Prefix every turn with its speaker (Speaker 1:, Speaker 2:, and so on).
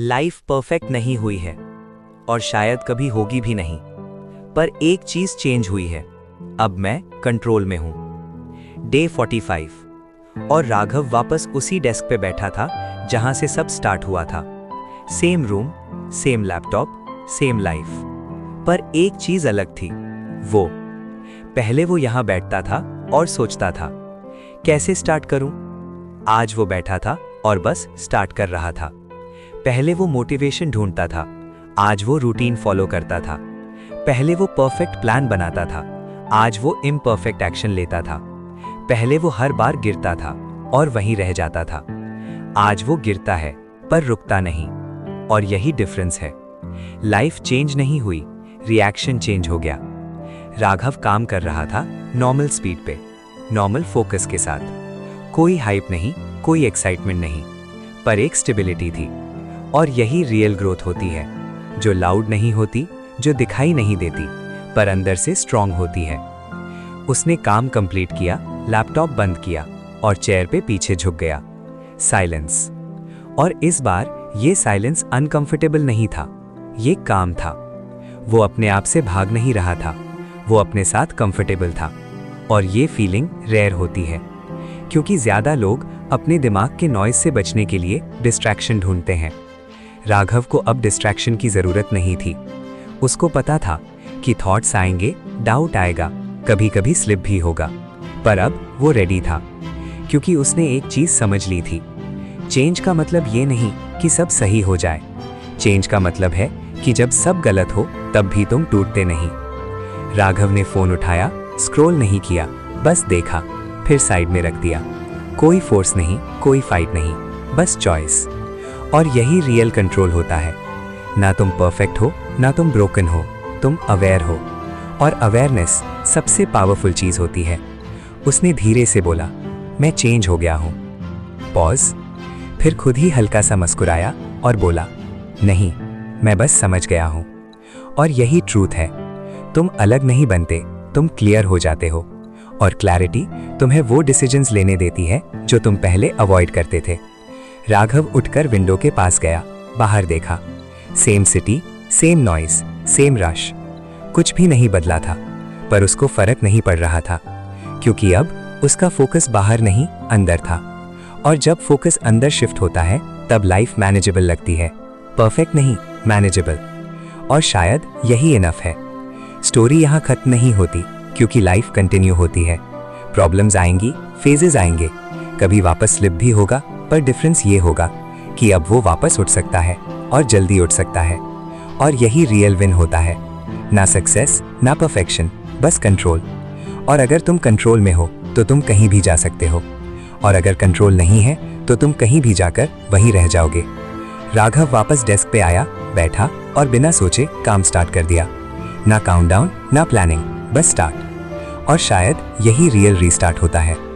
Speaker 1: Life perfect नहीं हुई है और शायद कभी होगी भी नहीं, पर एक चीज चेंज हुई है। अब मैं कंट्रोल में हूं। डे 45 और राघव वापस उसी डेस्क पे बैठा था जहां से सब स्टार्ट हुआ था। Same room, same laptop, same life, पर एक चीज अलग थी। वो पहले वो यहां बैठता था और सोचता था कैसे स्टार्ट करूं। आज वो बैठा था और बस स्टार्ट कर रहा था। पहले वो मोटिवेशन ढूंढता था, आज वो रूटीन फॉलो करता था। पहले वो परफेक्ट प्लान बनाता था, आज वो इम्परफेक्ट एक्शन लेता था। पहले वो हर बार गिरता था और वहीं रह जाता था, आज वो गिरता है पर रुकता नहीं। और यही डिफरेंस है। लाइफ चेंज नहीं हुई, रिएक्शन चेंज हो गया। राघव काम कर रहा था नॉर्मल स्पीड पे, नॉर्मल फोकस के साथ। कोई हाइप नहीं, कोई एक्साइटमेंट नहीं, पर एक स्टेबिलिटी थी। और यही रियल ग्रोथ होती है, जो लाउड नहीं होती, जो दिखाई नहीं देती, पर अंदर से स्ट्रांग होती है। उसने काम कंप्लीट किया, लैपटॉप बंद किया और चेयर पे पीछे झुक गया। साइलेंस। और इस बार ये साइलेंस अनकंफर्टेबल नहीं था, ये काम था। वो अपने आप से भाग नहीं रहा था, वो अपने साथ कंफर्टेबल था। और ये फीलिंग रेयर होती है, क्योंकि ज्यादा लोग अपने दिमाग के नॉइज से बचने के लिए डिस्ट्रैक्शन ढूंढते हैं। राघव को अब डिस्ट्रैक्शन की जरूरत नहीं थी। उसको पता था कि थॉट्स आएंगे, डाउट आएगा, कभी कभी स्लिप भी होगा, पर अब वो रेडी था, क्योंकि उसने एक चीज समझ ली थी। चेंज का मतलब ये नहीं कि सब सही हो जाए, चेंज का मतलब है कि जब सब गलत हो तब भी तुम टूटते नहीं। राघव ने फोन उठाया, स्क्रॉल नहीं किया, बस देखा, फिर साइड में रख दिया। कोई फोर्स नहीं, कोई फाइट नहीं, बस चॉइस। और यही रियल कंट्रोल होता है। ना तुम परफेक्ट हो, ना तुम ब्रोकन हो, तुम अवेयर हो। और अवेयरनेस सबसे पावरफुल चीज होती है। उसने धीरे से बोला, मैं चेंज हो गया हूं। पॉज, फिर खुद ही हल्का सा मुस्कुराया और बोला, नहीं, मैं बस समझ गया हूं। और यही ट्रूथ है, तुम अलग नहीं बनते, तुम क्लियर हो जाते हो। और क्लैरिटी तुम्हें वो डिसीजंस लेने देती है जो तुम पहले अवॉइड करते थे। राघव उठकर विंडो के पास गया, बाहर देखा। Same city, same noise, same rush. कुछ भी नहीं बदला था, पर उसको फर्क नहीं पड़ रहा था, क्योंकि अब उसका फोकस बाहर नहीं, अंदर था। और जब फोकस अंदर शिफ्ट होता है तब लाइफ मैनेजेबल लगती है। परफेक्ट नहीं, मैनेजेबल। और शायद यही इनफ है। स्टोरी यहाँ खत्म नहीं होती, क्योंकि लाइफ कंटिन्यू होती है। प्रॉब्लम्स आएंगी, फेजेस आएंगे, कभी वापस स्लिप भी होगा, पर डिफरेंस ये होगा कि अब वो वापस उठ सकता है और जल्दी उठ सकता है। और यही रियल विन होता है। ना सक्सेस, ना परफेक्शन, बस कंट्रोल। और अगर तुम कंट्रोल में हो तो तुम कहीं भी जा सकते हो, और अगर कंट्रोल नहीं है तो तुम कहीं भी जाकर वहीं रह जाओगे। राघव वापस डेस्क पे आया, बैठा और बिना सोचे काम स्टार्ट कर दिया। ना काउंटडाउन, ना प्लानिंग, बस स्टार्ट। और शायद यही रियल रीस्टार्ट होता है।